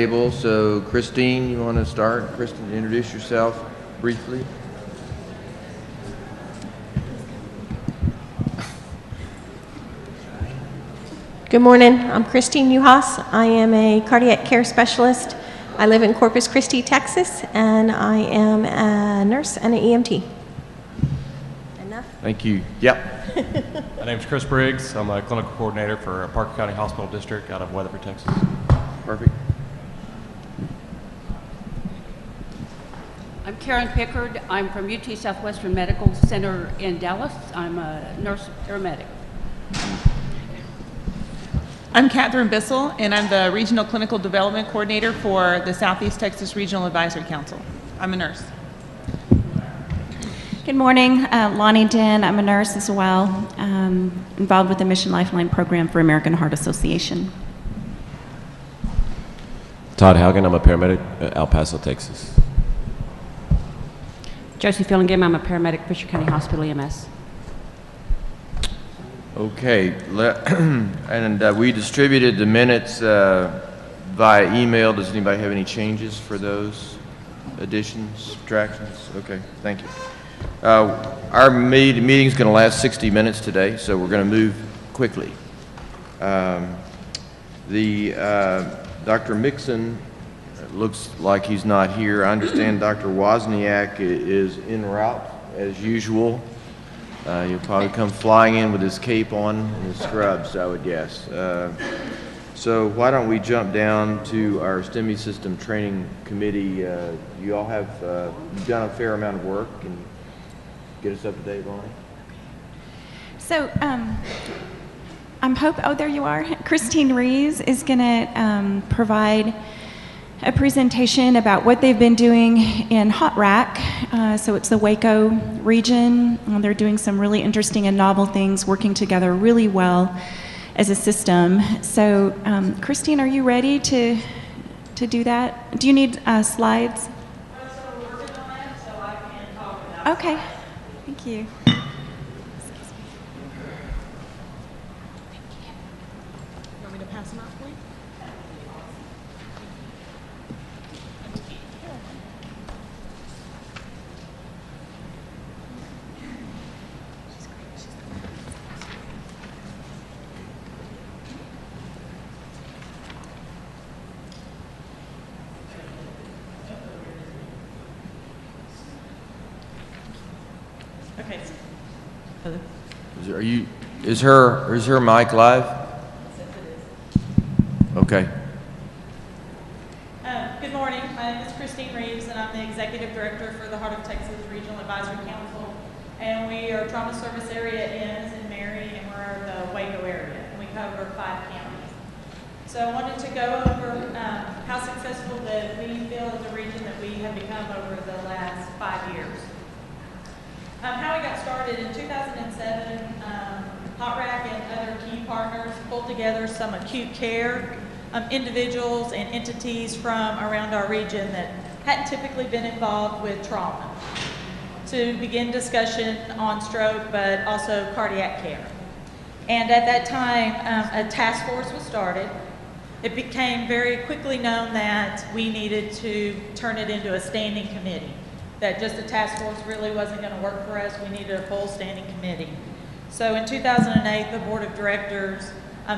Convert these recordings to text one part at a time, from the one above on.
Table. So Christine, you want to start? Christine, introduce yourself briefly. Good morning. I'm Christine Uhas. I am a cardiac care specialist. I live in Corpus Christi, Texas, and I am a nurse and an EMT. Enough? Thank you. Yep. My name is Chris Briggs. I'm a clinical coordinator for Parker County Hospital District out of Weatherford, Texas. Perfect. I'm Karen Pickard. I'm from UT Southwestern Medical Center in Dallas. I'm a nurse paramedic. I'm Catherine Bissell, and I'm the Regional Clinical Development Coordinator for the Southeast Texas Regional Advisory Council. I'm a nurse. Good morning, Lonnie Den. I'm a nurse as well, involved with the Mission Lifeline program for American Heart Association. Todd Haugen, I'm a paramedic at El Paso, Texas. Josie Fillingam, I'm a paramedic, Fisher County Hospital EMS. Okay. And we distributed the minutes via email. Does anybody have any changes for those additions, subtractions? Okay. Thank you. Our meeting is going to last 60 minutes today, so we're going to move quickly. Dr. Mixon looks like he's not here. I understand Dr. Wozniak is en route as usual. He'll probably come flying in with his cape on and his scrubs, I would guess. So why don't we jump down to our STEMI System Training Committee. You all have you've done a fair amount of work. Can you get us up to date, Lonnie? So there you are. Christine Reeves is going to provide a presentation about what they've been doing in Hot Rack. So it's the Waco region. They're doing some really interesting and novel things, working together really well as a system. So Christine, are you ready to do that? Do you need slides? Okay, thank you. Want me to pass them out for you? Okay. Is her mic live? Okay. Good morning. My name is Christine Reeves, and I'm the Executive Director for the Heart of Texas Regional Advisory Council. And we are trauma service area in Mary, and we're the Waco area, and we cover 5 counties. So I wanted to go over how successful that we feel as a region that we have become over the last 5 years. How we got started in 2007, Hot Rack and other key partners pulled together some acute care individuals and entities from around our region that hadn't typically been involved with trauma to begin discussion on stroke, but also cardiac care. And at that time, a task force was started. It became very quickly known that we needed to turn it into a standing committee, that just a task force really wasn't going to work for us. We needed a full standing committee. So in 2008, the board of directors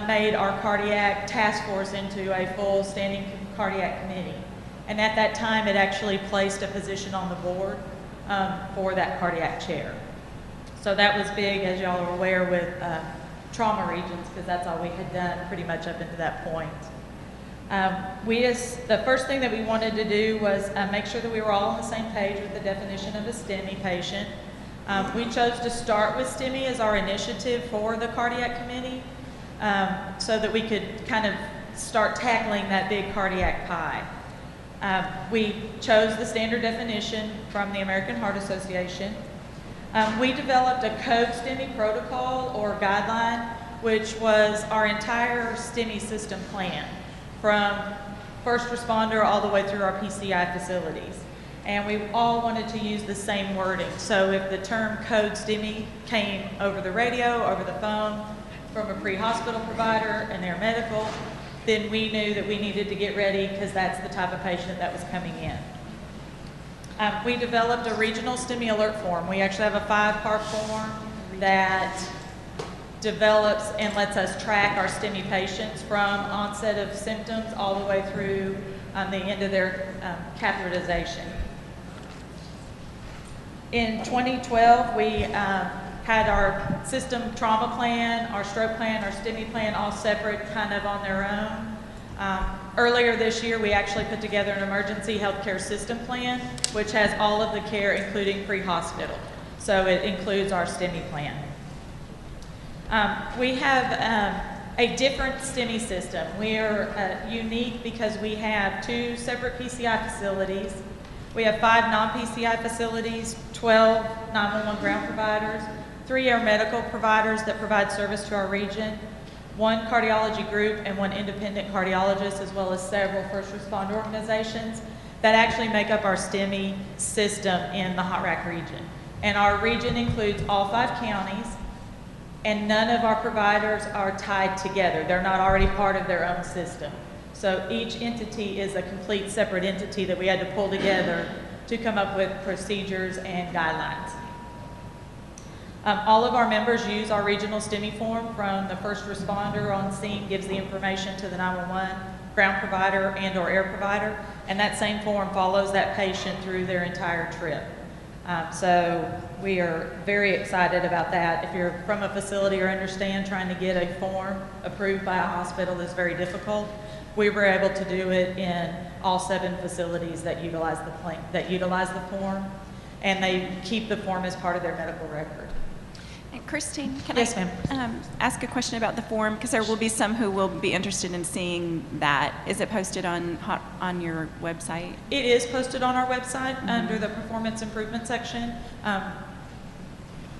made our cardiac task force into a full standing cardiac committee. And at that time, it actually placed a position on the board for that cardiac chair. So that was big, as y'all are aware, with trauma regions, because that's all we had done pretty much up until that point. The first thing that we wanted to do was make sure that we were all on the same page with the definition of a STEMI patient. We chose to start with STEMI as our initiative for the cardiac committee so that we could kind of start tackling that big cardiac pie. We chose the standard definition from the American Heart Association. We developed a code STEMI protocol or guideline, which was our entire STEMI system plan, from first responder all the way through our PCI facilities. And we all wanted to use the same wording. So if the term code STEMI came over the radio, over the phone, from a pre-hospital provider and their medical, then we knew that we needed to get ready because that's the type of patient that was coming in. We developed a regional STEMI alert form. We actually have a 5-part form that develops and lets us track our STEMI patients from onset of symptoms all the way through the end of their catheterization. In 2012, we had our system trauma plan, our stroke plan, our STEMI plan all separate, kind of on their own. Earlier this year, we actually put together an emergency healthcare system plan, which has all of the care, including pre-hospital. So it includes our STEMI plan. We have a different STEMI system. We are unique because we have 2 separate PCI facilities. We have 5 non-PCI facilities, 12 911 ground providers, 3 air medical providers that provide service to our region, 1 cardiology group and 1 independent cardiologist, as well as several first responder organizations that actually make up our STEMI system in the Hot Rack region. And our region includes all 5 counties, and none of our providers are tied together. They're not already part of their own system. So each entity is a complete separate entity that we had to pull together to come up with procedures and guidelines. All of our members use our regional STEMI form. From the first responder on scene gives the information to the 911 ground provider and or air provider, and that same form follows that patient through their entire trip. So we are very excited about that. If you're from a facility or understand trying to get a form approved by a hospital is very difficult, we were able to do it in all 7 facilities that utilize the form, and they keep the form as part of their medical record. And Christine, can Yes, I ma'am. ask a question about the form? Because there will be some who will be interested in seeing that. Is it posted on your website? It is posted on our website under the performance improvement section.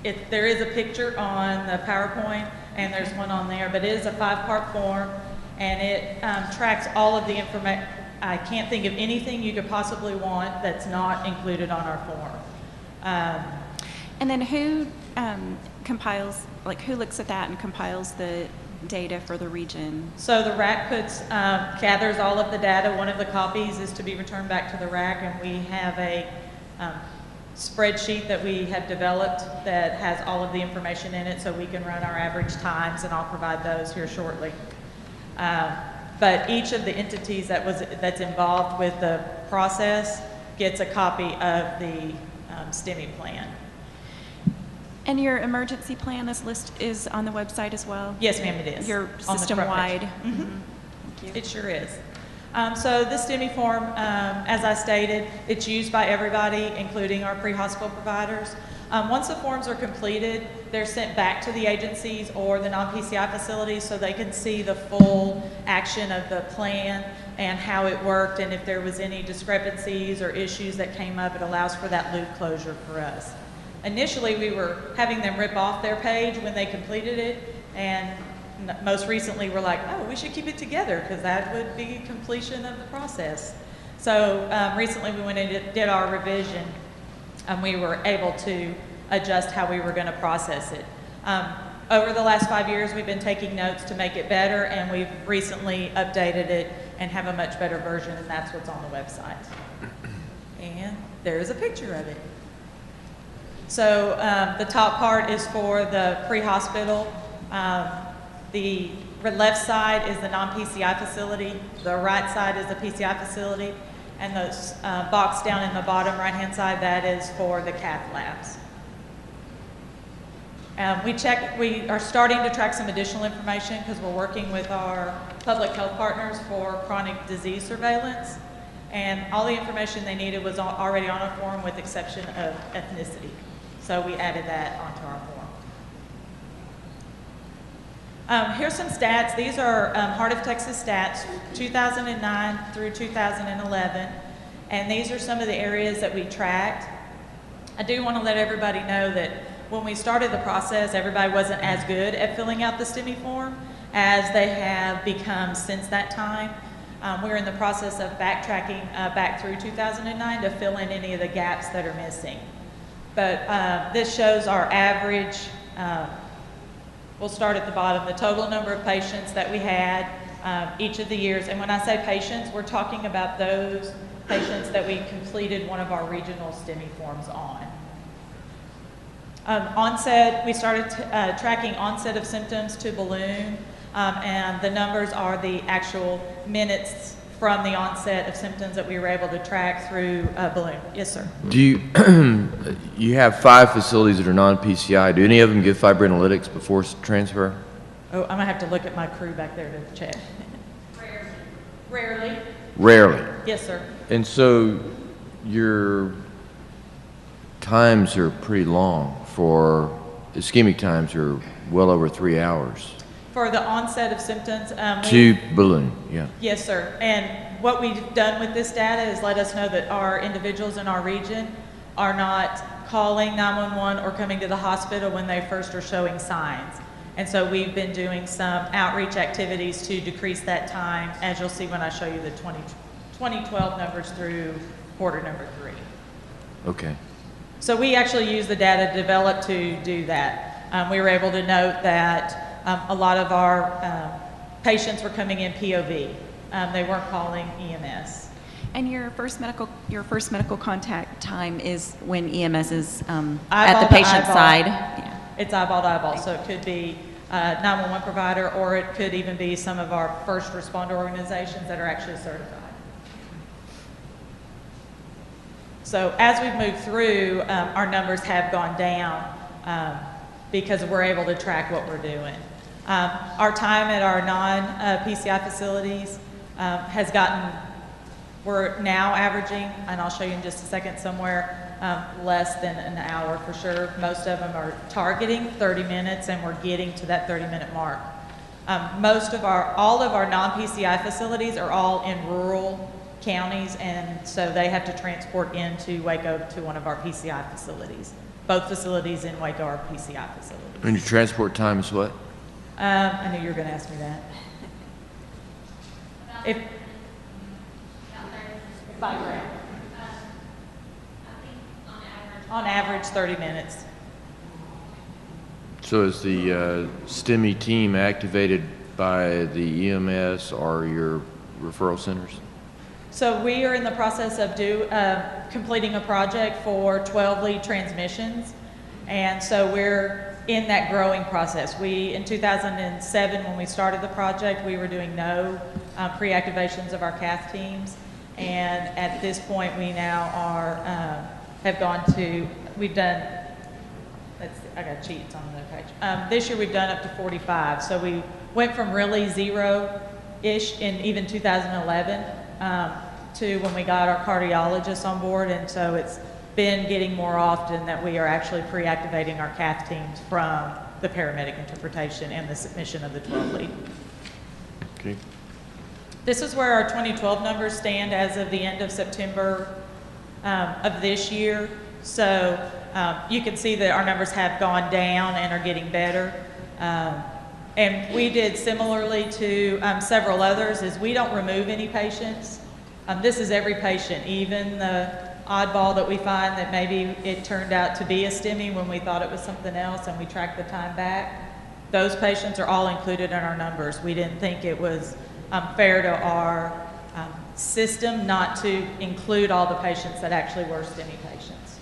There is a picture on the PowerPoint, and there's one on there, but it is a 5-part form, and it tracks all of the information. I can't think of anything you could possibly want that's not included on our form. And then who compiles, like who looks at that and compiles the data for the region? So the RAC gathers all of the data. One of the copies is to be returned back to the RAC, and we have a spreadsheet that we have developed that has all of the information in it, so we can run our average times, and I'll provide those here shortly. But each of the entities that's involved with the process gets a copy of the STEMI plan. And your emergency plan is on the website as well? Yes, ma'am, it is. Your On the front system-wide? page. Thank you. It sure is. So this STEMI form, as I stated, it's used by everybody, including our pre-hospital providers. Once the forms are completed, they're sent back to the agencies or the non-PCI facilities so they can see the full action of the plan and how it worked, and if there was any discrepancies or issues that came up, it allows for that loop closure for us. Initially, we were having them rip off their page when they completed it, and most recently we're like, oh, we should keep it together because that would be completion of the process. So recently we went and did our revision, and we were able to adjust how we were going to process it. Over the last 5 years, we've been taking notes to make it better, and we've recently updated it and have a much better version, and that's what's on the website. And there is a picture of it. So the top part is for the pre-hospital. The left side is the non-PCI facility. The right side is the PCI facility. And the box down in the bottom right-hand side, that is for the cath labs. We are starting to track some additional information because we're working with our public health partners for chronic disease surveillance. And all the information they needed was already on our form with exception of ethnicity. So we added that onto our form. Here's some stats. These are Heart of Texas stats, 2009 through 2011. And these are some of the areas that we tracked. I do want to let everybody know that when we started the process, everybody wasn't as good at filling out the STEMI form as they have become since that time. We're in the process of backtracking back through 2009 to fill in any of the gaps that are missing. But this shows our average, we'll start at the bottom, the total number of patients that we had each of the years. And when I say patients, we're talking about those patients that we completed one of our regional STEMI forms on. Onset, we started tracking onset of symptoms to balloon, and the numbers are the actual minutes from the onset of symptoms that we were able to track through balloon. Yes, sir. Do you, you have 5 facilities that are non-PCI. Do any of them give fibrinolytics before transfer? Oh, I'm gonna have to look at my crew back there to check. Rarely. Rarely. Yes, sir. And so your times are pretty long for ischemic times are well over 3 hours. For the onset of symptoms, To balloon, yeah. yes, sir. And what we've done with this data is let us know that our individuals in our region are not calling 911 or coming to the hospital when they first are showing signs. And so we've been doing some outreach activities to decrease that time, as you'll see when I show you the 2012 numbers through quarter number 3. Okay. So we actually use the data developed to do that. We were able to note that a lot of our patients were coming in POV. They weren't calling EMS. And your first medical contact time is when EMS is Eyeball at the to patient eyeball. side. Yeah. It's eyeball to eyeball, so it could be 911 provider, or it could even be some of our first responder organizations that are actually certified. So as we've moved through, our numbers have gone down because we're able to track what we're doing. Our time at our non-PCI facilities has gotten, we're now averaging, and I'll show you in just a second somewhere, less than an hour for sure. Most of them are targeting 30 minutes, and we're getting to that 30-minute mark. All of our non-PCI facilities are all in rural counties, and so they have to transport into Waco to one of our PCI facilities. Both facilities in Waco are PCI facilities. And your transport time is what? I knew you were going to ask me that. If by ground. On average, 30 minutes. So is the STEMI team activated by the EMS or your referral centers? So we are in the process of completing a project for 12 lead transmissions, and so we're in that growing process. In 2007, when we started the project, we were doing no pre-activations of our cath teams, and at this point, we now we've done, I got cheats on the page. This year, we've done up to 45, so we went from really zero-ish in even 2011 to when we got our cardiologists on board, and so it's been getting more often that we are actually pre-activating our cath teams from the paramedic interpretation and the submission of the 12 lead. Okay. This is where our 2012 numbers stand as of the end of September of this year. So you can see that our numbers have gone down and are getting better. And we did similarly to several others, is we don't remove any patients. This is every patient, even the oddball that we find that maybe it turned out to be a STEMI when we thought it was something else and we tracked the time back. Those patients are all included in our numbers. We didn't think it was fair to our system not to include all the patients that actually were STEMI patients.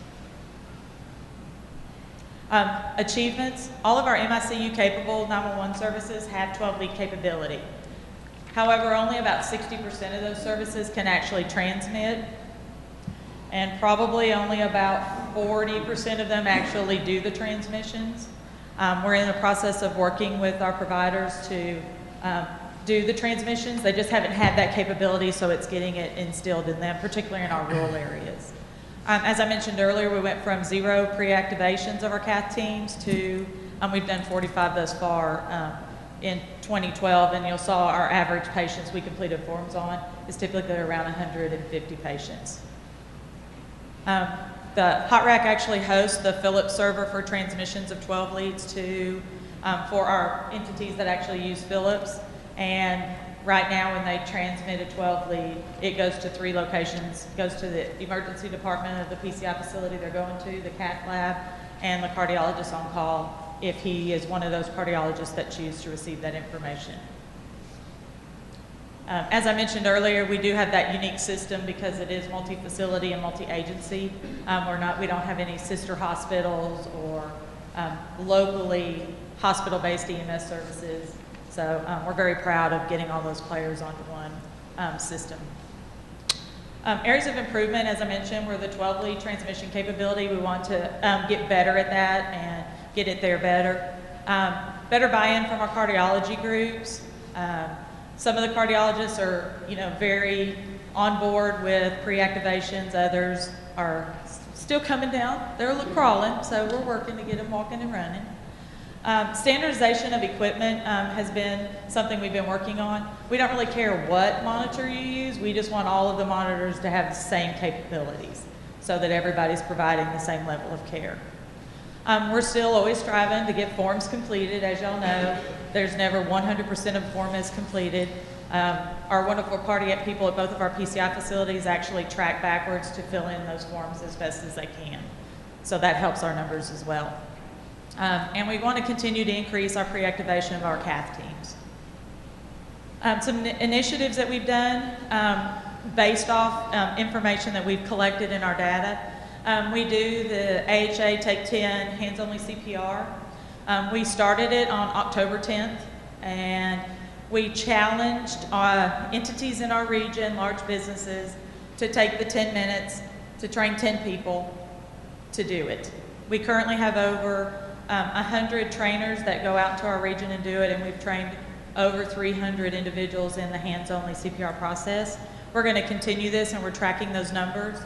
Achievements, all of our MICU capable 911 services have 12 lead capability. However, only about 60% of those services can actually transmit, and probably only about 40% of them actually do the transmissions. We're in the process of working with our providers to do the transmissions. They just haven't had that capability, so it's getting it instilled in them, particularly in our rural areas. As I mentioned earlier, we went from 0 pre-activations of our cath teams to, we've done 45 thus far in 2012, and you'll saw our average patients we completed forms on is typically around 150 patients. The Hot Rack actually hosts the Philips server for transmissions of 12 leads for our entities that actually use Philips. And right now, when they transmit a 12 lead, it goes to 3 locations. It goes to the emergency department of the PCI facility they're going to, the cath lab, and the cardiologist on call if he is one of those cardiologists that choose to receive that information. As I mentioned earlier, we do have that unique system because it is multi-facility and multi-agency. We don't have any sister hospitals or locally hospital-based EMS services. So we're very proud of getting all those players onto one system. Areas of improvement, as I mentioned, were the 12-lead transmission capability. We want to get better at that and get it there better. Better buy-in from our cardiology groups. Some of the cardiologists are, very on board with pre-activations. Others are still coming down. They're crawling, so we're working to get them walking and running. Standardization of equipment has been something we've been working on. We don't really care what monitor you use. We just want all of the monitors to have the same capabilities so that everybody's providing the same level of care. We're still always striving to get forms completed. As y'all know, there's never 100% of form is completed. Our wonderful cardiac people at both of our PCI facilities actually track backwards to fill in those forms as best as they can. So that helps our numbers as well. And we want to continue to increase our pre-activation of our cath teams. Some initiatives that we've done based off information that we've collected in our data. We do the AHA Take 10 hands-only CPR. We started it on October 10th, and we challenged entities in our region, large businesses, to take the 10 minutes to train 10 people to do it. We currently have over 100 trainers that go out to our region and do it, and we've trained over 300 individuals in the hands-only CPR process. We're going to continue this, and we're tracking those numbers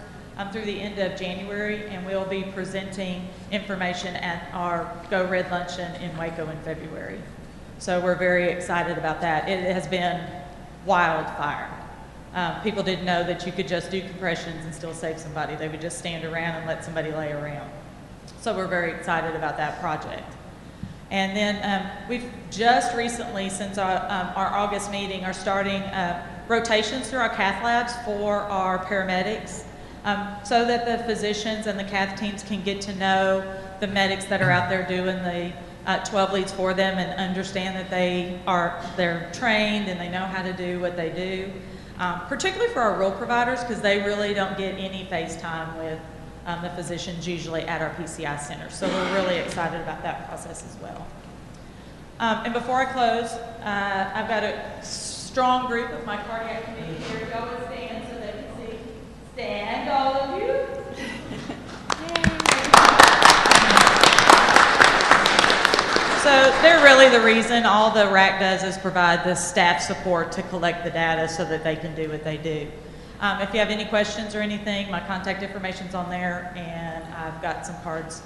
through the end of January, and we'll be presenting information at our Go Red Luncheon in Waco in February. So we're very excited about that. It has been wildfire. People didn't know that you could just do compressions and still save somebody. They would just stand around and let somebody lay around. So we're very excited about that project. And then we've just recently, since our August meeting, are starting rotations through our cath labs for our paramedics, so that the physicians and the cath teams can get to know the medics that are out there doing the 12 leads for them and understand that they're trained and they know how to do what they do. Particularly for our rural providers, because they really don't get any face time with the physicians usually at our PCI centers. So we're really excited about that process as well. And before I close, I've got a strong group of my cardiac committee here. Y'all would stand so they can see. Stand, all of you. So they're really the reason. All the RAC does is provide the staff support to collect the data so that they can do what they do. If you have any questions or anything, my contact information's on there, and I've got some cards.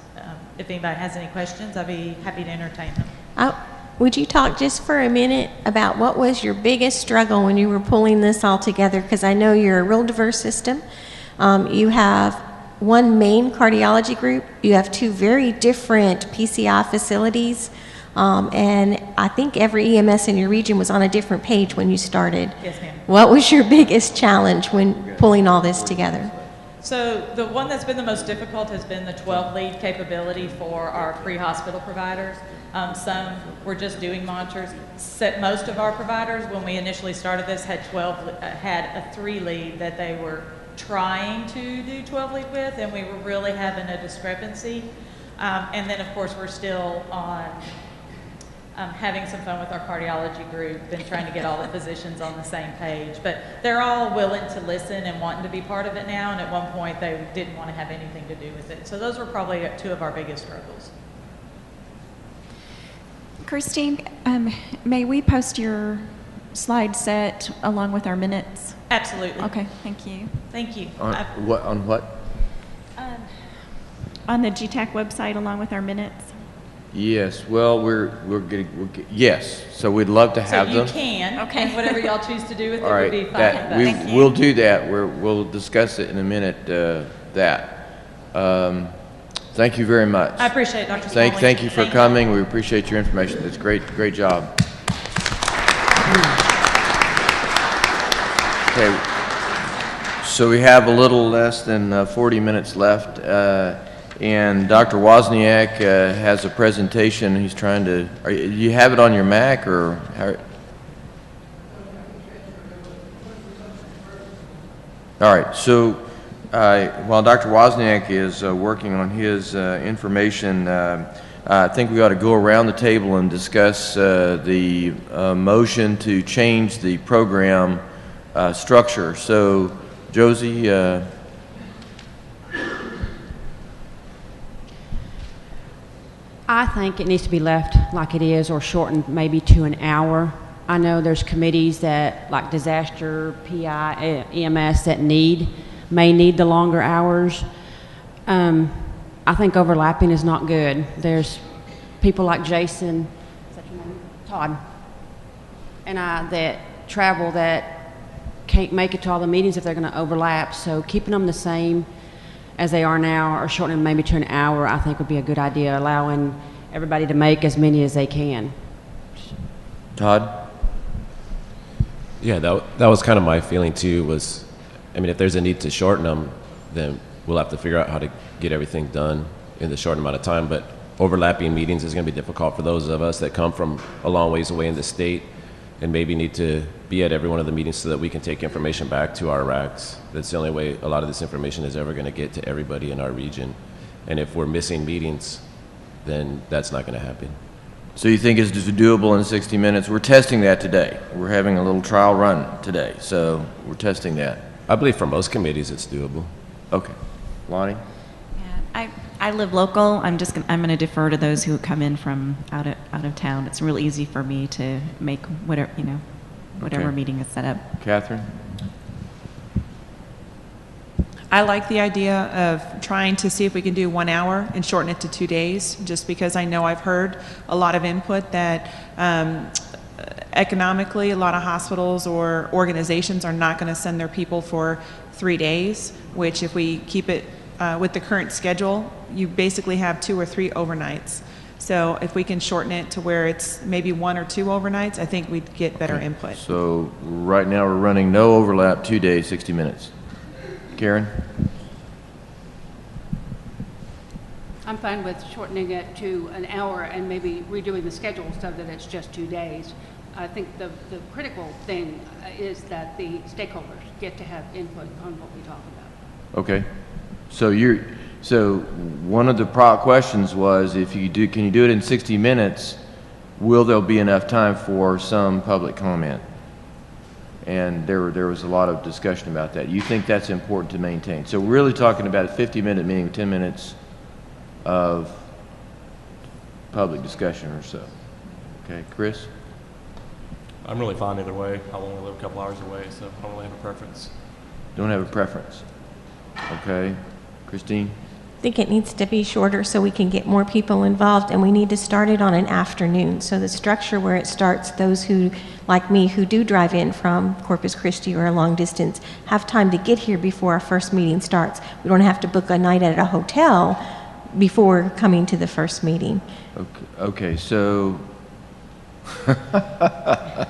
If anybody has any questions, I'd be happy to entertain them. Would you talk just for a minute about what was your biggest struggle when you were pulling this all together? Because I know you're a real diverse system. You have one main cardiology group. You have two very different PCI facilities. And I think every EMS in your region was on a different page when you started. Yes, ma'am. What was your biggest challenge when pulling all this together? So the one that's been the most difficult has been the 12-lead capability for our pre-hospital providers. Some were just doing monitors. Most of our providers, when we initially started this, had a 3-lead that they were trying to do 12-lead with, and we were really having a discrepancy. And then, of course, we're still on having some fun with our cardiology group and trying to get all the physicians on the same page. But they're all willing to listen and wanting to be part of it now, and at one point they didn't want to have anything to do with it. So those were probably two of our biggest struggles. Christine, may we post your slide set along with our minutes? Absolutely. Okay, thank you. Thank you. On what? On the GTAC website along with our minutes? Yes, well, yes, so we'd love to have so them. you can, Okay. and whatever y'all choose to do with it All right, would be fine. we'll do that. We'll discuss it in a minute, thank you very much. I appreciate it, Dr. Smalley. Thank you for coming. We appreciate your information. It's great job. Okay, so we have a little less than 40 minutes left, and Dr. Wozniak has a presentation. He's trying to, you have it on your Mac or how? All right, so while Dr. Wozniak is working on his information, I think we ought to go around the table and discuss the motion to change the program structure. So, Josie, I think it needs to be left like it is or shortened maybe to an hour. I know there's committees that, like disaster, PI, EMS, that may need the longer hours. I think overlapping is not good. There's people like Jason, is that your name? Todd, and I that travel that can't make it to all the meetings if they're going to overlap. So keeping them the same as they are now or shortening them maybe to an hour, I think would be a good idea, allowing everybody to make as many as they can. Todd? Yeah, that was kind of my feeling too. Was, I mean, if there's a need to shorten them, then we'll have to figure out how to get everything done in the short amount of time. But overlapping meetings is going to be difficult for those of us that come from a long ways away in the state and maybe need to be at every one of the meetings so that we can take information back to our racks. That's the only way a lot of this information is ever going to get to everybody in our region. And if we're missing meetings, then that's not going to happen. So you think it's doable in 60 minutes? We're testing that today. We're having a little trial run today, so we're testing that. I believe for most committees it's doable. Okay. Lonnie? Yeah, I live local. I'm going to defer to those who come in from out of town. It's real easy for me to make whatever Okay. meeting is set up. Catherine? I like the idea of trying to see if we can do 1 hour and shorten it to 2 days, just because I know I've heard a lot of input that economically a lot of hospitals or organizations are not going to send their people for 3 days, which if we keep it with the current schedule, you basically have 2 or 3 overnights. So if we can shorten it to where it's maybe 1 or 2 overnights, I think we'd get better input. So right now we're running no overlap, 2 days, 60 minutes. Karen? I'm fine with shortening it to an hour and maybe redoing the schedule so that it's just 2 days. I think the critical thing is that the stakeholders get to have input on what we talk about. Okay. So one of the questions was, if you do, can you do it in 60 minutes? Will there be enough time for some public comment? And there was a lot of discussion about that. You think that's important to maintain? So we're really talking about a 50-minute meeting with 10 minutes of public discussion or so. Okay, Chris? I'm really fine either way. I only live a couple hours away, so I don't really have a preference. Don't have a preference. Okay. Christine? I think it needs to be shorter so we can get more people involved, and we need to start it on an afternoon. So the structure where it starts, those who, like me, who do drive in from Corpus Christi or a long distance, have time to get here before our first meeting starts. We don't have to book a night at a hotel before coming to the first meeting. Okay, so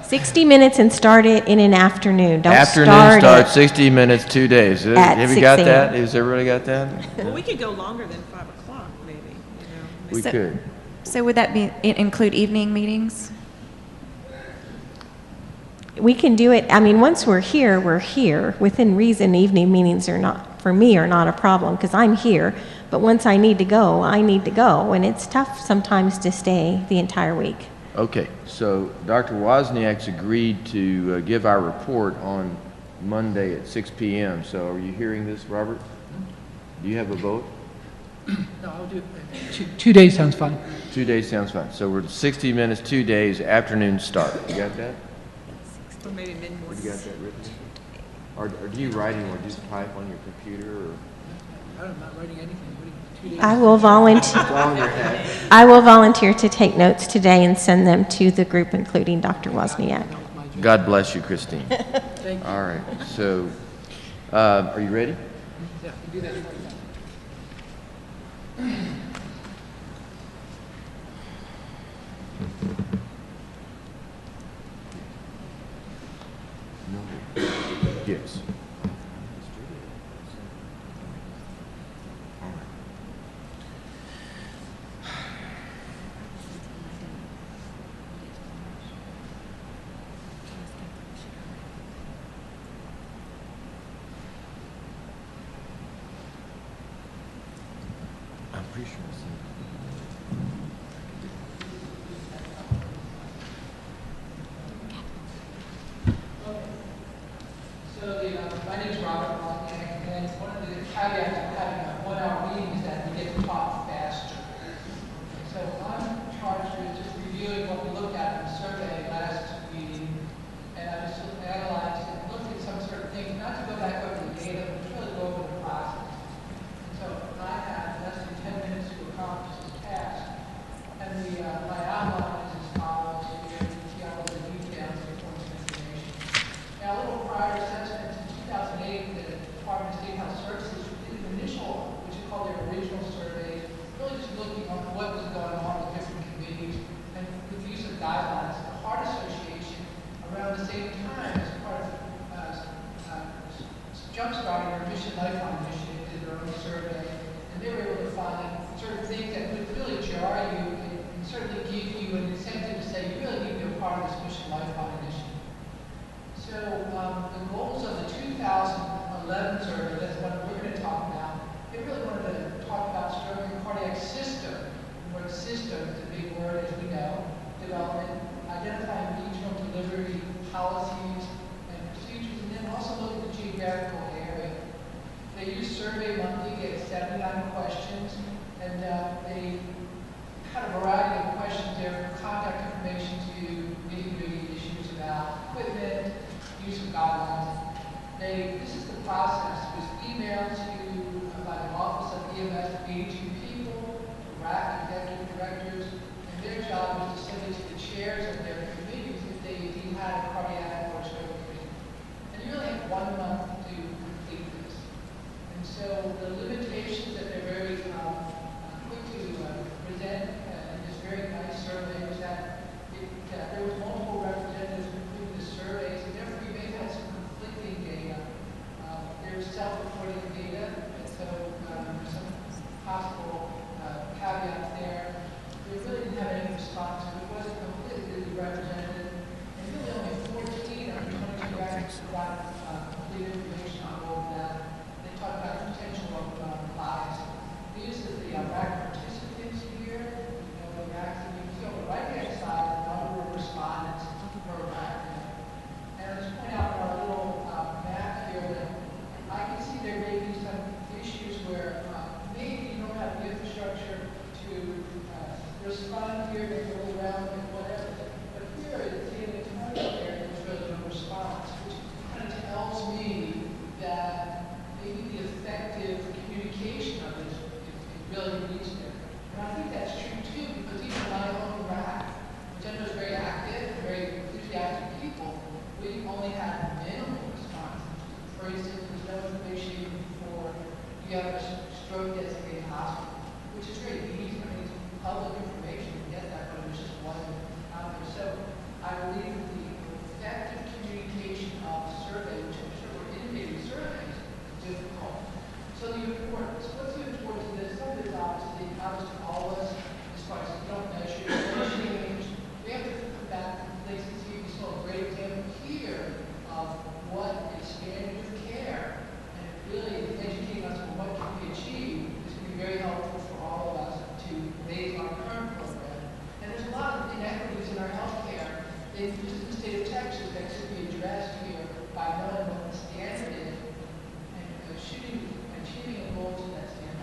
60 minutes and start it in an afternoon. Don't afternoon start 60 minutes, 2 days. at Have you 6 got a.m. that? Has everybody got that? Well, we could go longer than 5 o'clock, maybe. You know. We could. So would that include evening meetings? We can do it, I mean, once we're here, we're here. Within reason, evening meetings are not, for me, are not a problem, because I'm here. But once I need to go, I need to go, and it's tough sometimes to stay the entire week. Okay, so Dr. Wozniak's agreed to give our report on Monday at 6 p.m. So are you hearing this, Robert? Do you have a vote? No, I'll do 2 days sounds fine. 2 days sounds fine. So we're 60 minutes, 2 days, afternoon start. You got that? Or maybe mid-morning. You got that written? Or do you writing or just type on your computer? Or? I'm not writing anything. 2 days. I will volunteer to take notes today and send them to the group, including Dr. Wozniak. God bless you, Christine. Thank you. All right, so are you ready? Yeah, you do that. Yes. My name is Robert Wozniak, and one of the caveats of having a one-hour meeting is that we get to talk faster. So I'm charged with just reviewing what we looked at in the survey last meeting, and I just analyzed and looked at some certain things, not to go back over the data, but to really go over the process. And so I had less than 10 minutes to accomplish this task, and my outline is as follows. Here you see all of the details of points of information. Now, a little prior assessment in 2008, the Department of State Health Services did an initial, which is called their original survey, really just looking on what was going on with different committees and with the use of guidelines. The Heart Association, around the same time, as part of jumpstarting their Mission Lifeline initiative, did their own survey, and they were able to find certain things that would really jar you and certainly give you an incentive to say you really need to be a part of this Mission Lifeline initiative. So the goals of the 2011 survey, that's what we're going to talk about, they really wanted to talk about stroke and cardiac system. The word system is a big word, as we know. Development, identifying regional delivery policies and procedures, and then also look at the geographical area. They use Survey Monkey, get 79 questions, and they had a variety of questions there, from contact information to nitty-gritty issues about equipment, use of guidelines. This is the process. It was emailed to by the Office of EMS 82 people, RAC executive directors, and their job was to send it to the chairs of their committees if they had a cardiac or stroke committee. And you really have 1 month to complete this. And so the limitations that they're very quick to present in this very nice survey was that there was multiple representatives including the surveys, and therefore you may have some conflicting data. There's self-reporting data, and so there's some possible caveats there. We really didn't have any response, so it wasn't completely representative. And really only 14 of the 22 graphics provided complete information on all of that. They talked about potential of bias. The use of the RAC participants here, the RAC, and you can see on the right-hand side the number of respondents per RAC. And I'll just point out in our little map here that I can see there may be some issues where maybe you don't have the infrastructure to respond here, maybe go around and whatever. But here it's in the commercial area, there's really no response, which kind of tells me that maybe the effective communication of this really needs there. And I think that's true too, because even my own RAC, which I know is very active, very enthusiastic people, we only had minimal response. For instance, there's no information even for you have a stroke designated hospital, which is very easy. I mean, it's public information to get that, but there's just one out there. So I believe that the effective communication of the survey, which I'm sure were indicating surveys, is difficult. So the importance, what's the importance of this? Some of it is obviously obvious to all of us, as far as you don't measure, change. We have to come back to complacency. We saw a great example here of what is standard of care, and really educating us on what can be achieved is going to be very helpful for all of us to raise our current program. And there's a lot of inequities in our health care in the state of Texas that should be addressed here by knowing what the standard is and achieving a goal to that standard.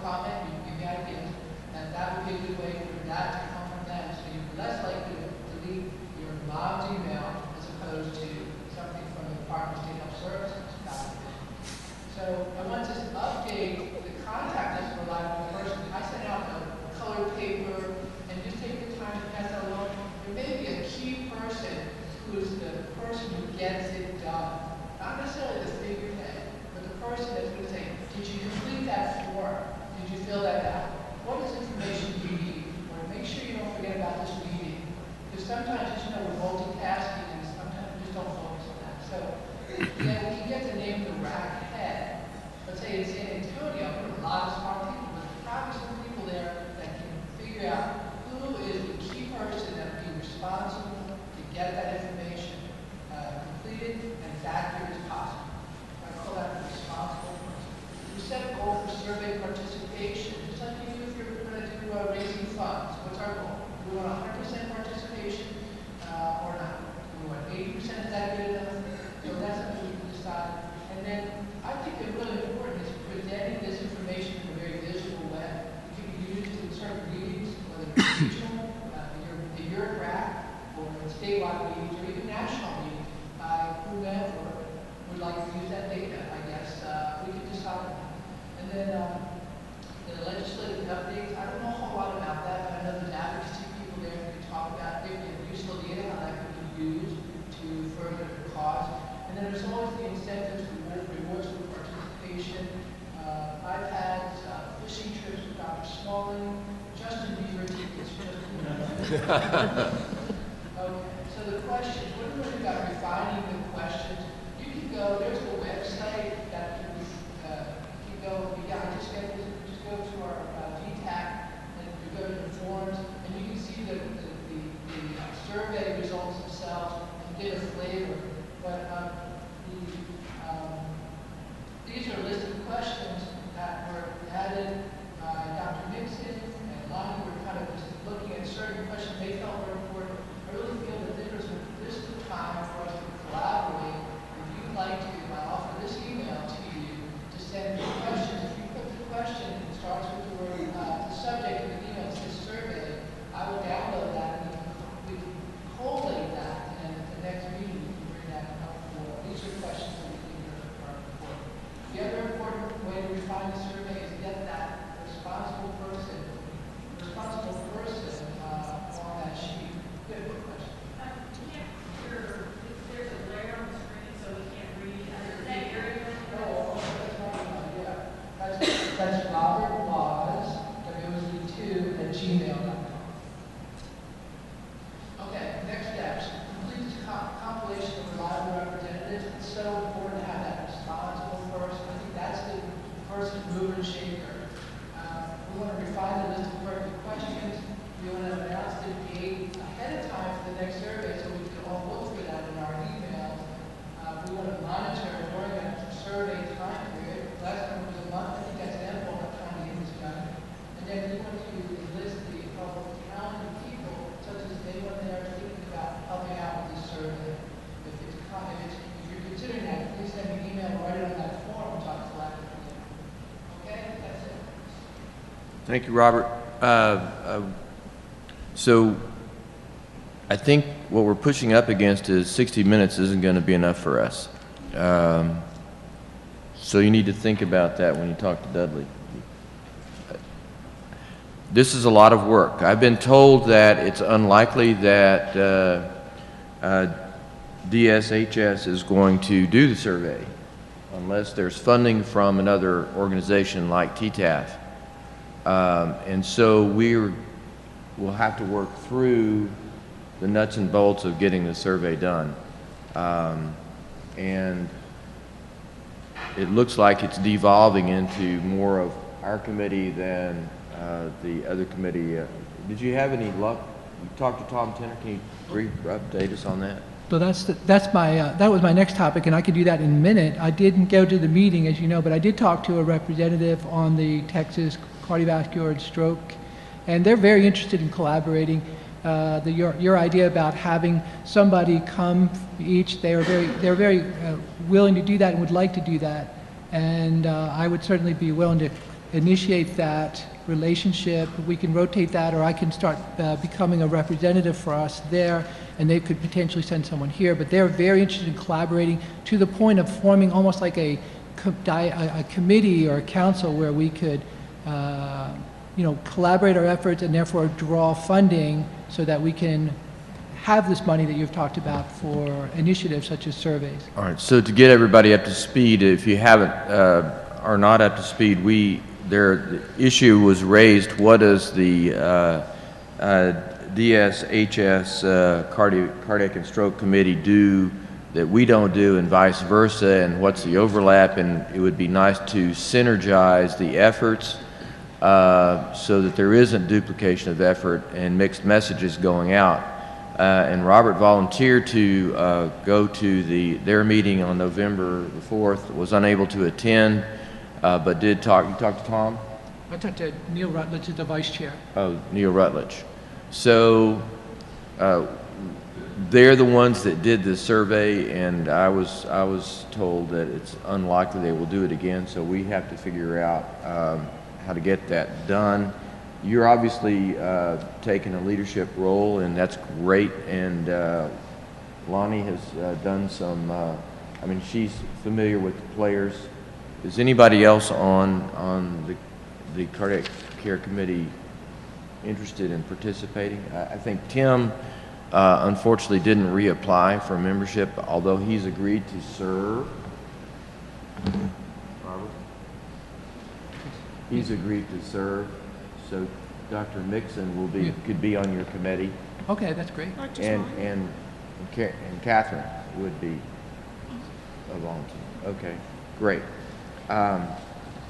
comment, you can give me ideas, and that would be a good way for that to come from them, so you're less likely to delete your mom's email as opposed to something from the Department of State Health Services. So I want to update the contact us for a live person. I sent out a colored paper, and just take the time to pass that along. There may be a key person who is the person who gets it done. Not necessarily the figurehead, but the person that's going to say, did you complete that form? Did you fill that out? What is information you need? Or make sure you don't forget about this meeting. Because sometimes, as you know, we're multitasking, and sometimes we just don't focus on that. So, yeah, we can get the name of the rack head. Let's say in San Antonio, there are a lot of smart people, but there's probably some people there that can figure out who is the key person that will be responsible to get that information completed and as accurate as possible. I call that the responsible person. We set a goal for survey participation, just like you do if you're going to do raising funds. What's our goal? Do we want 100% participation or not? Do we want 80%? Is that good enough? So that's something we can decide. And then I think it's really important is presenting this information in a very visual way. It can be used in certain meetings, whether it's regional, the Europe or statewide meetings, or even national meetings. Whomever would like to use that data, I guess, we can decide on that. And then the legislative updates, I don't know a whole lot about that, but I know there's advocacy people there who can talk about if you have useful data, how that can be used to further the cause. And then there's always the incentives, rewards for participation, iPads, fishing trips with Dr. Smalling, Justin Bieber tickets for the Okay, so the questions, what are we about refining the questions? You can go, there's a website that can go, just go to our DTAC and you go to the forums and you can see the survey results themselves and get a flavor. But these are a list of questions that were added by Dr. Nixon and Lonnie. Were kind of just looking at certain questions they felt were important. I really feel that this is the time for us to collaborate. If you'd like to, I offer this email to you to send me questions. If you put the question, it starts with the word, the subject of the email says survey, I will download that and we can collate that, and at the next meeting we can bring that up for. These are questions that we think are important. The other important way to refine the survey is to get that responsible person on that sheet. Good question. There's a glare on the screen, so we can't read. Is that area? Oh, that's Robert Waz, WOZ2@gmail.com. Okay, next steps. Complete this compilation of reliable representatives. It's so important to have that responsible person. I think that's the person mover and shaker. We want to refine the list of pertinent questions. We want to announce the date ahead of time for the next survey so we can all look for that in our emails. We want to monitor during that survey time period. Last time was a month. I think that's ample enough time to get this done. And then we want to enlist the talented people, such as anyone there thinking about helping out with this survey. If you're considering that, please send me an email or write it on that form which I'll collect it. Okay, that's it. Thank you, Robert. So I think what we're pushing up against is 60 minutes isn't going to be enough for us. So you need to think about that when you talk to Dudley. This is a lot of work. I've been told that it's unlikely that DSHS is going to do the survey unless there's funding from another organization like TTAF. And so we'll have to work through the nuts and bolts of getting the survey done. And it looks like it's devolving into more of our committee than the other committee. Did you have any luck? You talked to Tom Tenner. Can you update us on that? So that was my next topic, and I could do that in a minute. I didn't go to the meeting, as you know, but I did talk to a representative on the Texas Cardiovascular and Stroke, and they're very interested in collaborating. Your idea about having somebody come each, they're very willing to do that and would like to do that, and I would certainly be willing to initiate that relationship. We can rotate that, or I can start becoming a representative for us there, and they could potentially send someone here. But they're very interested in collaborating to the point of forming almost like a committee or a council where we could, collaborate our efforts and therefore draw funding so that we can have this money that you've talked about for initiatives such as surveys. All right, so to get everybody up to speed, if you haven't, are not up to speed, the issue was raised, what does the DSHS Cardiac and Stroke Committee do that we don't do and vice versa, and what's the overlap, and it would be nice to synergize the efforts so that there isn't duplication of effort and mixed messages going out. And Robert volunteered to go to their meeting on November the 4th, was unable to attend, but did talk. You talked to Tom? I talked to Neil Rutledge, the vice chair. Oh, Neil Rutledge. So they're the ones that did the survey, and I was told that it's unlikely they will do it again, so we have to figure out how to get that done. You're obviously taking a leadership role, and that's great. And Lonnie has done some, she's familiar with the players. Is anybody else on the Cardiac Care Committee interested in participating? I think Tim, unfortunately, didn't reapply for membership, although he's agreed to serve. Robert? He's agreed to serve. So Dr. Mixon could be on your committee. Okay, that's great. And Catherine would be a volunteer. Okay, great.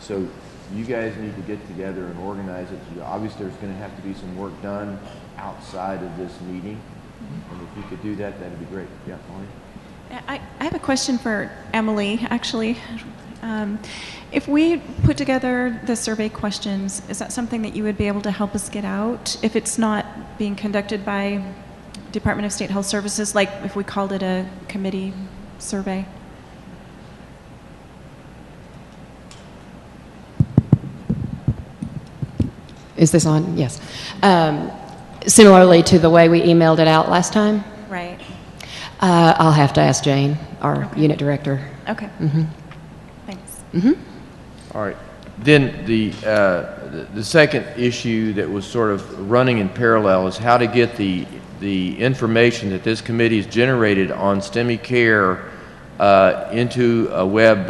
So you guys need to get together and organize it. Obviously, there's going to have to be some work done outside of this meeting. And if you could do that, that'd be great. Yeah, Lonnie? I have a question for Emily, actually. If we put together the survey questions, is that something that you would be able to help us get out if it's not being conducted by Department of State Health Services, like if we called it a committee survey? Is this on? Yes. Similarly to the way we emailed it out last time? Right. I'll have to ask Jane, our unit director. Okay. Mm-hmm. Thanks. Mm-hmm. All right. Then the second issue that was sort of running in parallel is how to get the information that this committee has generated on STEMI Care into a web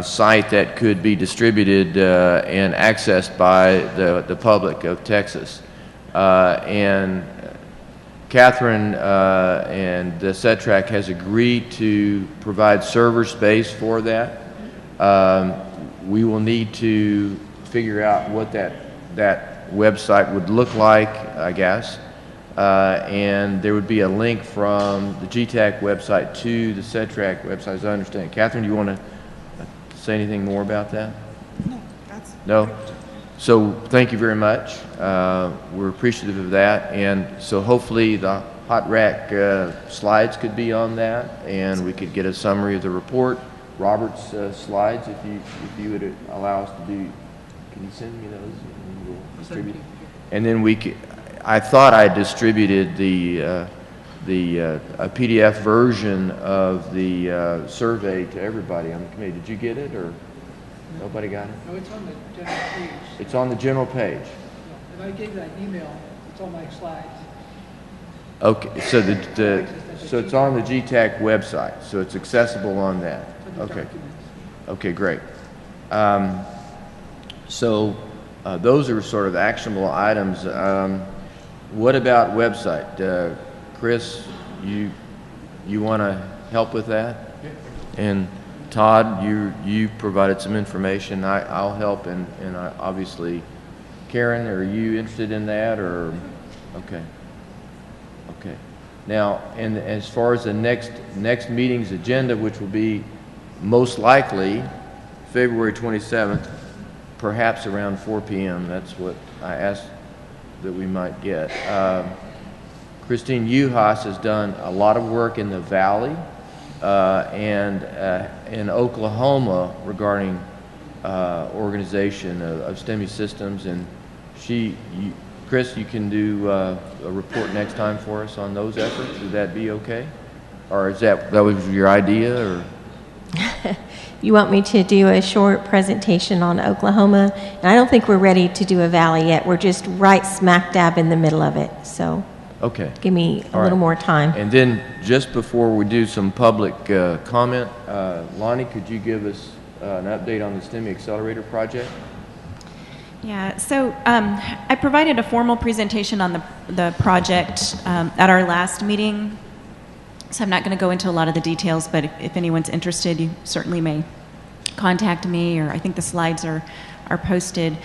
site that could be distributed and accessed by the public of Texas. And Catherine and the CETRAC has agreed to provide server space for that. We will need to figure out what that website would look like, I guess. And there would be a link from the GTAC website to the CETRAC website, as I understand. Catherine, do you want to say anything more about that? No, that's... No? So thank you very much. We're appreciative of that. And so hopefully the hot rack slides could be on that, and we could get a summary of the report. Robert's slides, if you would allow us to do, can you send me those and we'll distribute? And then I thought I distributed a PDF version of the survey to everybody on the committee. Did you get it, or nobody got it? No, it's on the general page. It's on the general page. If I gave you that email, it's on my slides. Okay, so so it's on the GTAC website, so it's accessible on that. Okay. Okay, great. So those are sort of actionable items. What about website? Chris, you want to help with that? And Todd, you provided some information. I'll help, and obviously, Karen, are you interested in that, or okay? Okay. Now, and as far as the next meeting's agenda, which will be most likely February 27th, perhaps around 4 p.m. That's what I asked that we might get. Christine Uhas has done a lot of work in the Valley and in Oklahoma regarding organization of STEMI systems, and Chris, you can do a report next time for us on those efforts. Would that be okay? Or is that was your idea, or? You want me to do a short presentation on Oklahoma? And I don't think we're ready to do a valley yet. We're just right smack dab in the middle of it. So Okay. give me a All little right. more time. And then just before we do some public comment, Lonnie, could you give us an update on the STEMI Accelerator project? Yeah, so I provided a formal presentation on the project at our last meeting. So I'm not going to go into a lot of the details, but if anyone's interested, you certainly may contact me, or I think the slides are posted.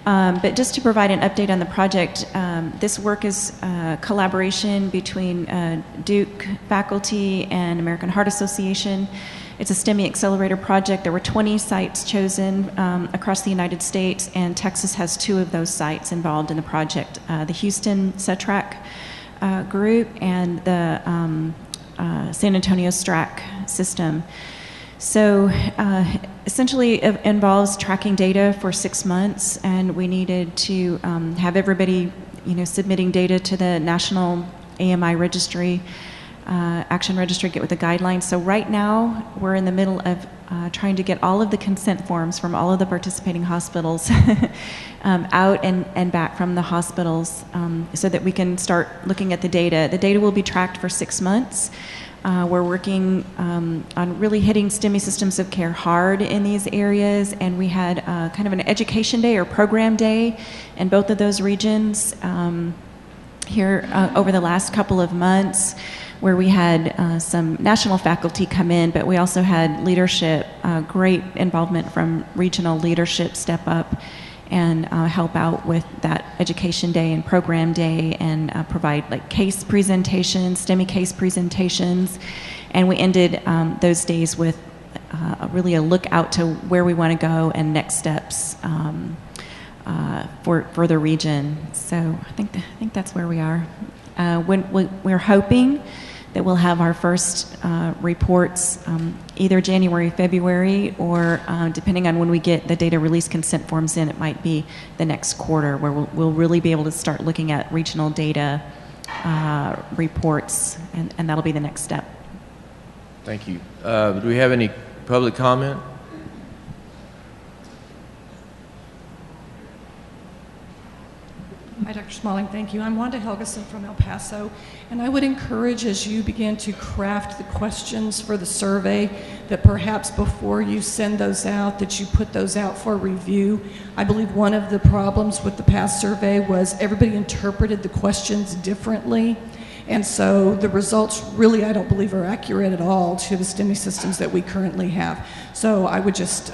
But just to provide an update on the project, this work is a collaboration between Duke faculty and American Heart Association. It's a STEMI Accelerator project. There were 20 sites chosen across the United States, and Texas has 2 of those sites involved in the project, the Houston CETRAC group and the San Antonio STRAC system. So essentially it involves tracking data for 6 months, and we needed to have everybody, submitting data to the National AMI Registry, Action Registry, get with the guidelines. So right now we're in the middle of trying to get all of the consent forms from all of the participating hospitals out and back from the hospitals so that we can start looking at the data. The data will be tracked for 6 months. We're working on really hitting STEMI systems of care hard in these areas, and we had kind of an education day or program day in both of those regions here over the last couple of months, where we had some national faculty come in, but we also had leadership, great involvement from regional leadership step up and help out with that education day and program day, and provide like case presentations, STEMI case presentations. And we ended those days with really a look out to where we want to go and next steps for the region. So I think that's where we are. We're hoping that we'll have our first reports either January, February, or depending on when we get the data release consent forms in, it might be the next quarter, where we'll really be able to start looking at regional data reports, and that'll be the next step. Thank you. Do we have any public comment? Hi, Dr. Smalling, thank you. I'm Wanda Helgeson from El Paso, and I would encourage, as you begin to craft the questions for the survey, that perhaps before you send those out, that you put those out for review. I believe one of the problems with the past survey was everybody interpreted the questions differently, and so the results really, I don't believe, are accurate at all to the STEMI systems that we currently have. So I would just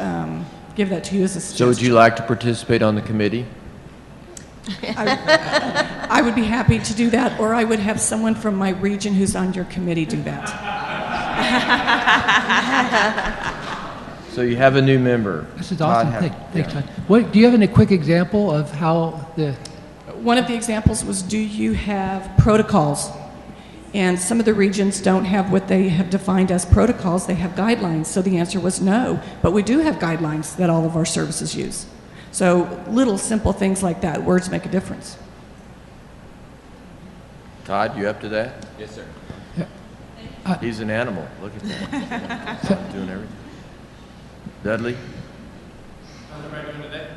give that to you as a suggestion. So would you like to participate on the committee? I would be happy to do that, or I would have someone from my region who's on your committee do that. So you have a new member. This is Todd awesome. Thanks, Todd. Do you have any quick example of how the... One of the examples was, do you have protocols? And some of the regions don't have what they have defined as protocols. They have guidelines. So the answer was no. But we do have guidelines that all of our services use. So little simple things like that, words make a difference. Todd, you up to that? Yes, sir. He's an animal. Look at that. Doing everything. Dudley? How's everybody doing today?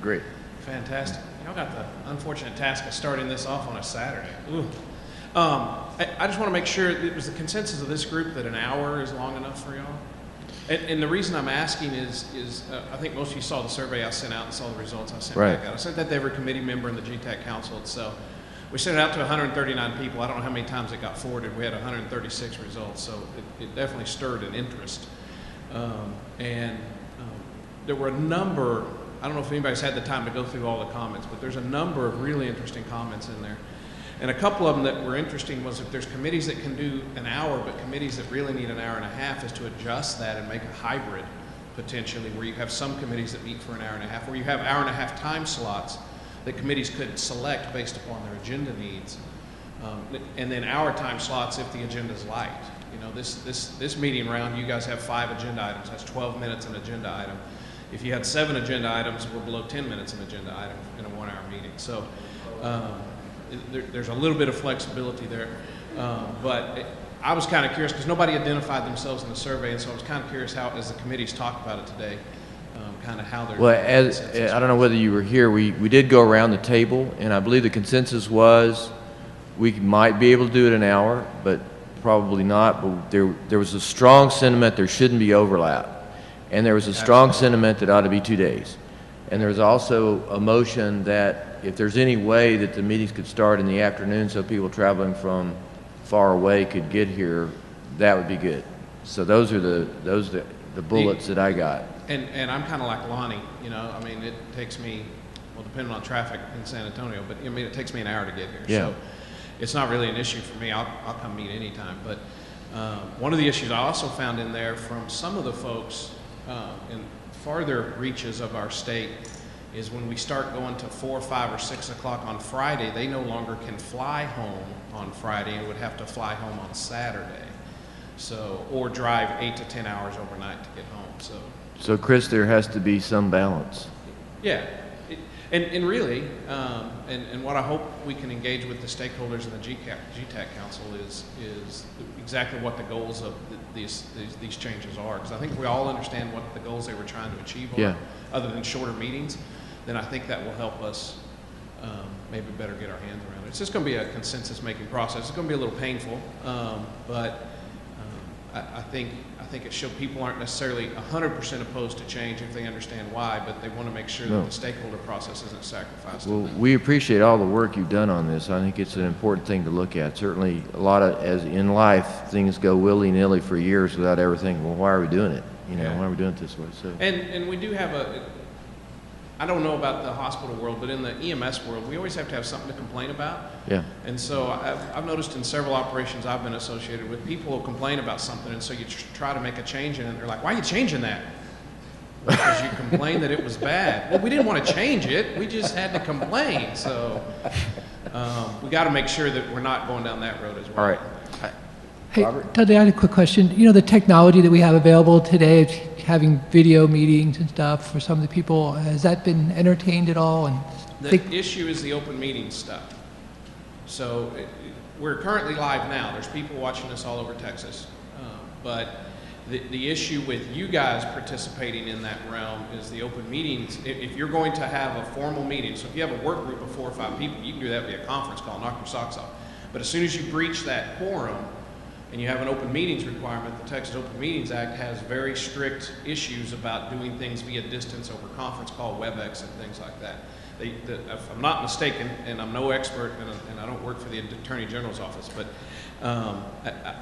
Great. Fantastic. Y'all got the unfortunate task of starting this off on a Saturday. Ooh. I just want to make sure it was the consensus of this group that an hour is long enough for y'all. And the reason I'm asking is I think most of you saw the survey I sent out and saw the results I sent back out. I sent that to every committee member in the GTAC Council itself. We sent it out to 139 people. I don't know how many times it got forwarded. We had 136 results, so it definitely stirred an interest. There were a number, I don't know if anybody's had the time to go through all the comments, but there's a number of really interesting comments in there. And a couple of them that were interesting was if there's committees that can do an hour, but committees that really need an hour and a half, is to adjust that and make a hybrid potentially, where you have some committees that meet for an hour and a half, where you have hour and a half time slots that committees could select based upon their agenda needs. And then hour time slots if the agenda is light. You know, this meeting round, you guys have 5 agenda items. That's 12 minutes an agenda item. if you had 7 agenda items, we're below 10 minutes an agenda item in a 1-hour meeting. So there's a little bit of flexibility there. But I was kind of curious because nobody identified themselves in the survey, and so I was kind of curious how, as the committees talked about it today, kind of how they're. Well, I don't know whether you were here, we did go around the table, and I believe the consensus was we might be able to do it an hour, but probably not. But there was a strong sentiment there shouldn't be overlap, and there was a strong sentiment that ought to be 2 days. And there was also a motion that if there's any way that the meetings could start in the afternoon so people traveling from far away could get here, that would be good. So those are the bullets that I got. And I'm kind of like Lonnie, you know, I mean, it takes me, well, depending on traffic in San Antonio, but I mean, it takes me an hour to get here. Yeah. So it's not really an issue for me. I'll come meet anytime. But one of the issues I also found in there from some of the folks in farther reaches of our state is when we start going to 4, 5, or 6 o'clock on Friday, they no longer can fly home on Friday and would have to fly home on Saturday. So, or drive 8 to 10 hours overnight to get home. So Chris, there has to be some balance. Yeah, and really, and what I hope we can engage with the stakeholders in the GTAC Council is exactly what the goals of these changes are. Because I think we all understand what the goals they were trying to achieve are, other than shorter meetings. Then I think that will help us maybe better get our hands around it. It's just going to be a consensus-making process. It's going to be a little painful, but I think it shows people aren't necessarily 100% opposed to change if they understand why, but they want to make sure that the stakeholder process isn't sacrificed. Well, we appreciate all the work you've done on this. I think it's an important thing to look at. Certainly, a lot of, as in life, things go willy-nilly for years without ever thinking, well, why are we doing it? You know, why are we doing it this way? So. And we do have I don't know about the hospital world, but in the EMS world, we always have to have something to complain about. Yeah. And so I've noticed in several operations I've been associated with, people will complain about something, and so you try to make a change in it, and they're like, why are you changing that? Because you complained that it was bad. Well, we didn't want to change it. We just had to complain. So we got to make sure that we're not going down that road as well. All right. Hey, Dudley, I had a quick question. You know, the technology that we have available today, having video meetings and stuff for some of the people, has that been entertained at all? And the issue is the open meeting stuff. So we're currently live now. There's people watching us all over Texas. But the issue with you guys participating in that realm is the open meetings. If you're going to have a formal meeting, so if you have a work group of 4 or 5 people, you can do that via conference call, knock your socks off. But as soon as you breach that quorum, and you have an open meetings requirement, the Texas Open Meetings Act has very strict issues about doing things via distance over conference call, WebEx, and things like that. If I'm not mistaken, and I'm no expert, and I don't work for the Attorney General's office, but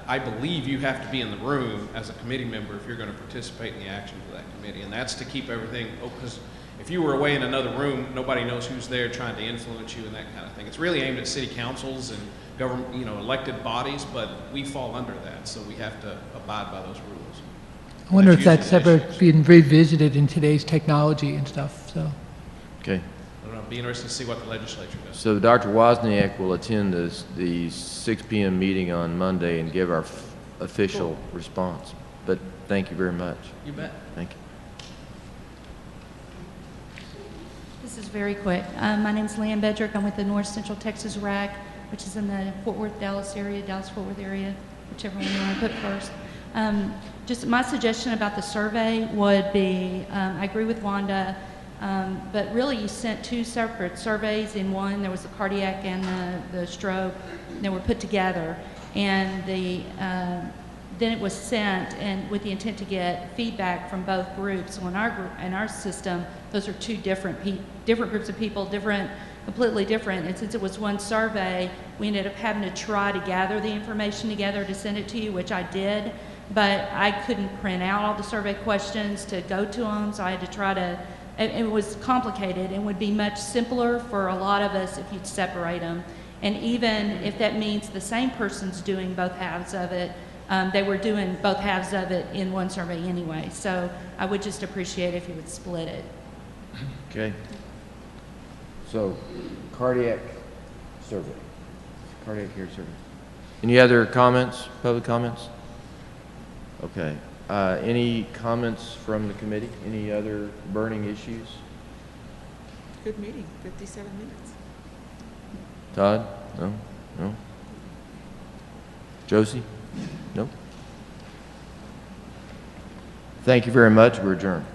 I believe you have to be in the room as a committee member if you're going to participate in the actions of that committee, and that's to keep everything open. Because if you were away in another room, nobody knows who's there trying to influence you and that kind of thing. It's really aimed at city councils and government, elected bodies, but we fall under that, so we have to abide by those rules. I wonder if that's ever been revisited in today's technology and stuff. So. Okay. I don't know. It'd be interesting to see what the legislature does. So Dr. Wozniak will attend the 6 p.m. meeting on Monday and give our official response. But thank you very much. You bet. Thank you. This is very quick. My name is Leanne Bedrick. I'm with the North Central Texas RAC, which is in the Fort Worth, Dallas-Fort Worth area, whichever one you want to put first. Just my suggestion about the survey would be, I agree with Wanda, but really you sent 2 separate surveys in one. There was the cardiac and the stroke. They were put together, and then it was sent and with the intent to get feedback from both groups. So in our system, those are 2 different groups of people, completely different. And since it was one survey, we ended up having to try to gather the information together to send it to you, which I did. But I couldn't print out all the survey questions to go to them, so I had to try to. It was complicated and would be much simpler for a lot of us if you'd separate them. And even if that means the same person's doing both halves of it, they were doing both halves of it in one survey anyway. So I would just appreciate if you would split it. Okay. So, cardiac care survey. Any other comments, public comments? Okay. Any comments from the committee? Any other burning issues? Good meeting, 57 minutes. Todd? No? No? Josie? No? Thank you very much. We're adjourned.